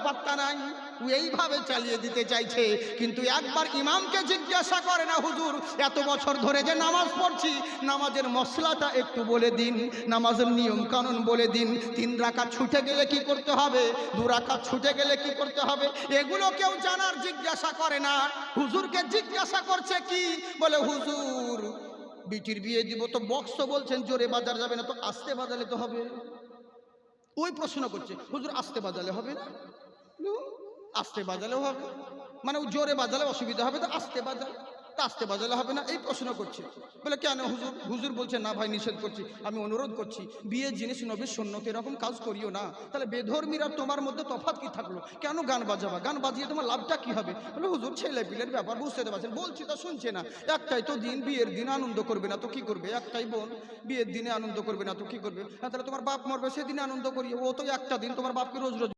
পাত্তা নাই, ও এইভাবে চালিয়ে দিতে চাইছে। কিন্তু একবার ইমামকে জিজ্ঞাসা করে না, হুজুর এত বছর ধরে যে নামাজ পড়ছি, নামাজের মশলাটা একটু বলে দিন, নামাজের নিয়ম কানুন বলে দিন, 3 রাকাত ছুটে গেলে কি করতে হবে, 2 রাকাত ছুটে গেলে কি করতে হবে, এগুলো কেউ জানার জিজ্ঞাসা করে না। হুজুরকে জিজ্ঞাসা করছে কি, বলে হুজুর বিটির বিয়ে দিব তো বক্স বলছেন জোরে বাজার যাবে না, তো আস্তে বাজালে তো হবে। ওই প্রশ্ন করছে, হুজুর আস্তে বাজালে হবে না? আস্তে বাজালেও হবে, মানে জোরে বাজালে অসুবিধা হবে, তো আস্তে বাজালে, তা আস্তে বাজালে হবে না, এই প্রশ্ন করছে। বলে কেন হুজুর? হুজুর বলছে না ভাই নিষেধ করছি, আমি অনুরোধ করছি, বিয়ের জিনিস নবীর সুন্নত, এরকম কাজ করিও না। তাহলে বেধর্মীরা তোমার মধ্যে তফাৎ কি থাকলো, কেন গান বাজাবা, গান বাজিয়ে তোমার লাভটা কি হবে? বলে হুজুর ছেলে পিলের ব্যাপার, বুঝতে পারছেন, বলছি তো শুনছে না। একটাই তো দিন, বিয়ের দিন আনন্দ করবে না তো কি করবে? একটাই বোন, বিয়ের দিনে আনন্দ করবে না তো কি করবে? হ্যাঁ, তাহলে তোমার বাপ মরবে সেদিনে আনন্দ করিও, ও তো একটা দিন, তোমার বাপকে রোজ রোজ